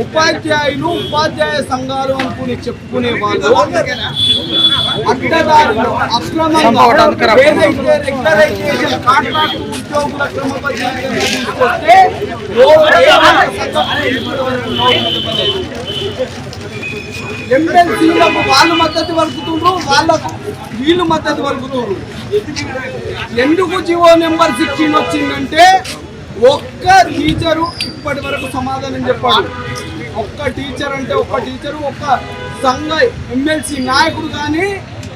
ఉపాధ్యాయులు ఉపాధ్యాయ సంఘాలు అనుకుని చెప్పుకునే వాళ్ళు అడ్డదారిలో అక్రమంగా ఏదైతే రెగ్యులరైజేషన్ కాంట్రాక్ట్ ఉద్యోగుల క్రమబద్ధీకరణ తీసుకొస్తే ఎమ్మెల్సీలకు వాళ్ళు మద్దతు పలుకుతుండ్రు, వాళ్ళకు వీళ్ళు మద్దతు పలుకుతుండ్రు. ఎందుకు జీవో నెంబర్ 16 వచ్చిందంటే ఒక్క టీచరు ఇప్పటి వరకు సమాధానం చెప్పాడు. ఒక్క టీచర్ అంటే ఒక్క టీచరు ఒక్క సంఘ ఎమ్మెల్సీ నాయకుడు కానీ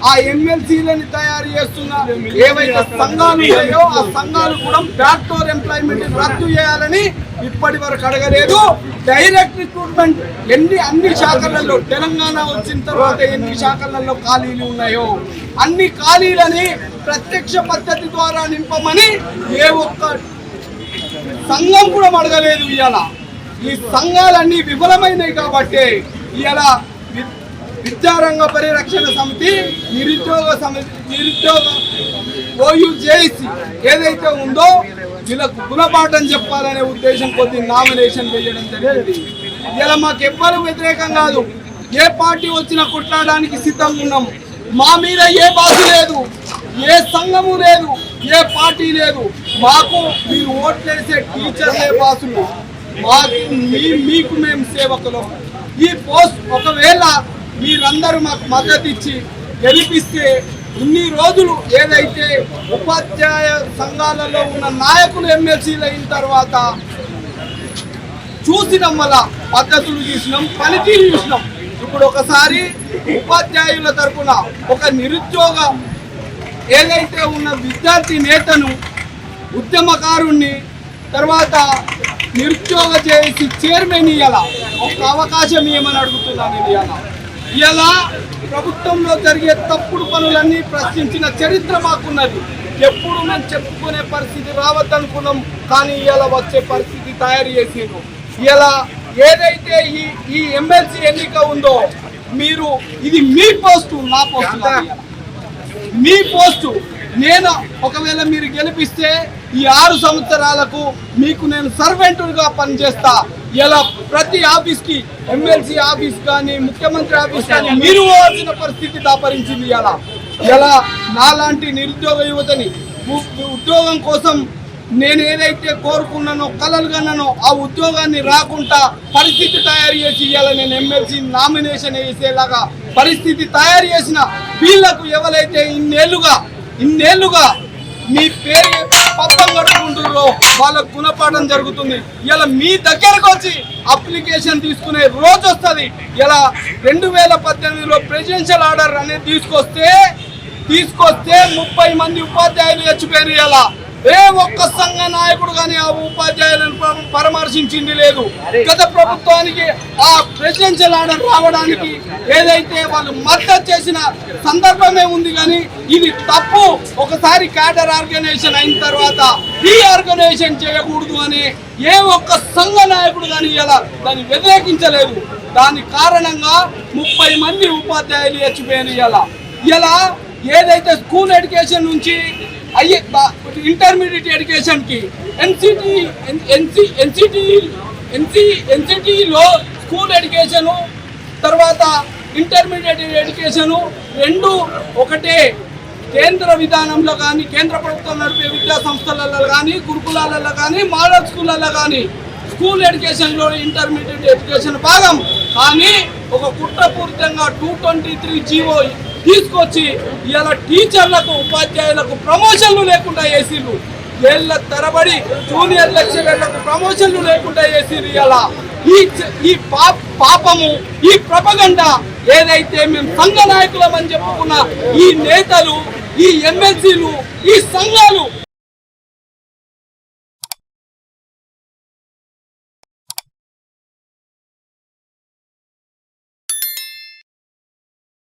ఆ ఎమ్మెల్సీలని తయారు చేస్తున్న ఏవైతే సంఘాలు ఉన్నాయో ఆ సంఘాలు కూడా బ్యాక్డోర్ ఎంప్లాయ్మెంట్ రద్దు చేయాలని ఇప్పటి వరకు అడగలేదు. డైరెక్ట్ రిక్రూట్మెంట్ అన్ని శాఖలలో తెలంగాణ వచ్చిన తర్వాత ఎన్ని శాఖలలో ఖాళీలు ఉన్నాయో అన్ని ఖాళీలని ప్రత్యక్ష పద్ధతి ద్వారా నింపమని ఏ ఒక్క సంఘం కూడా అడగలేదు. ఇవాళ ఈ సంఘాలన్నీ విఫలమైనవి కాబట్టి ఇవాళ విద్యారంగ పరిరక్షణ సమితి నిరుద్యోగ ఓయూజేసీ ఏదైతే ఉందో వీళ్ళకు గుణపాఠం చెప్పాలనే ఉద్దేశం కొద్ది నామినేషన్ వేయడం జరిగింది. ఇలా మాకు ఎవ్వరూ వ్యతిరేకం కాదు, ఏ పార్టీ వచ్చినా కొట్లాడడానికి సిద్ధంగా ఉన్నాం. మా మీద ఏ బాధ లేదు, ఏ సంఘము లేదు, ఏ పార్టీ లేదు. మాకు మీరు ఓట్లేసే టీచర్లే బాసులు, మీకు మేము సేవకులు. ఈ పోస్ట్ ఒకవేళ మీరందరూ మాకు మద్దతు ఇచ్చి గెలిపిస్తే ఇన్ని రోజులు ఏదైతే ఉపాధ్యాయ సంఘాలలో ఉన్న నాయకులు ఎమ్మెల్సీలు అయిన తర్వాత చూసినాం, వల్ల పద్ధతులు చూసినాం, పనితీరు చూసినాం. ఇప్పుడు ఒకసారి ఉపాధ్యాయుల తరఫున ఒక నిరుద్యోగ ఏదైతే ఉన్న విద్యార్థి నేతను, ఉద్యమకారుణ్ణి, తర్వాత నిరుద్యోగ చేసి చైర్మన్ ఇయ్యాల ఒక అవకాశం ఇవ్వమని అడుగుతున్నాను. ఇలా ప్రభుత్వంలో జరిగే తప్పుడు పనులన్నీ ప్రశ్నించిన చరిత్ర మాకున్నది. ఎప్పుడు మేము చెప్పుకునే పరిస్థితి రావద్దనుకున్నాం, కానీ ఇలా వచ్చే పరిస్థితి తయారు చేసిండ్రు. ఇలా ఏదైతే ఈ ఎమ్మెల్సీ ఎన్నిక ఉందో మీరు ఇది మీ పోస్టు, నా పోస్టు, మీ పోస్టు. నేను ఒకవేళ మీరు గెలిపిస్తే ఈ 6 సంవత్సరాలకు మీకు నేను సర్వెంటుగా పనిచేస్తా. ఇలా ప్రతి ఆఫీస్కి ఎమ్మెల్సీ ఆఫీస్ కానీ ముఖ్యమంత్రి ఆఫీస్ కానీ మీరు పోవాల్సిన పరిస్థితి దాపరించింది. ఇలా నాలాంటి నిరుద్యోగ యువతని ఉద్యోగం కోసం నేను ఏదైతే కోరుకున్నానో, కలలు కన్నానో ఆ ఉద్యోగాన్ని రాకుండా పరిస్థితి తయారు చేసి ఇవాళ నేను ఎమ్మెల్సీ నామినేషన్ వేసేలాగా పరిస్థితి తయారు చేసిన వీళ్లకు ఎవరైతే ఇన్నేళ్లుగా మీ పేరు పప్పం కట్టుకుంటున్నారో వాళ్ళకు గుణపాఠం జరుగుతుంది. ఇలా మీ దగ్గరకు వచ్చి అప్లికేషన్ తీసుకునే రోజు వస్తుంది. ఇలా 2018లో ప్రెసిడెన్షియల్ ఆర్డర్ అనేది తీసుకొస్తే 30 మంది ఉపాధ్యాయులు చచ్చిపోయారు. ఇలా ఏ ఒక్క సంఘ నాయకుడు కానీ ఆ ఉపాధ్యాయులను పరామర్శించింది లేదు. గత ప్రభుత్వానికి ఆ ప్రెసిడెన్షియల్ ఆర్డర్ రావడానికి ఏదైతే వాళ్ళు మద్దతు చేసిన సందర్భమే ఉంది, కానీ ఇది తప్పు. ఒకసారి క్యాడర్ ఆర్గనైజేషన్ అయిన తర్వాత రీఆర్గనైజేషన్ చేయకూడదు అని ఏ ఒక్క సంఘ నాయకుడు కానీ ఇలా దాన్ని వ్యతిరేకించలేదు. దాని కారణంగా 30 మంది ఉపాధ్యాయులు చచ్చిపోయారు. ఇలా ఏదైతే స్కూల్ ఎడ్యుకేషన్ నుంచి ఇంటర్మీడియట్ ఎడ్యుకేషన్కి ఎన్సిటిలో స్కూల్ ఎడ్యుకేషను తర్వాత ఇంటర్మీడియట్ ఎడ్యుకేషను రెండు ఒకటే. కేంద్ర విధానంలో కానీ కేంద్ర ప్రభుత్వం నడిపే విద్యా సంస్థలలో కానీ గురుకులాలలో కానీ మోడల్ స్కూళ్ళలో కానీ స్కూల్ ఎడ్యుకేషన్లో ఇంటర్మీడియట్ ఎడ్యుకేషన్ భాగం. కానీ ఒక కుట్రపూరితంగా 223 జీవో తీసుకొచ్చి ఇలా టీచర్లకు ఉపాధ్యాయులకు ప్రమోషన్లు లేకుండా చేసిర్రు. ఏళ్ల తరబడి జూనియర్ లెక్చరర్లకు ప్రమోషన్లు లేకుండా చేసిర్రు. ఇలా ఈ పాపము, ఈ ప్రపగండ ఏదైతే మేము సంఘ నాయకులమని చెప్పుకున్న ఈ నేతలు, ఈ ఎమ్మెల్సీలు, ఈ సంఘాలు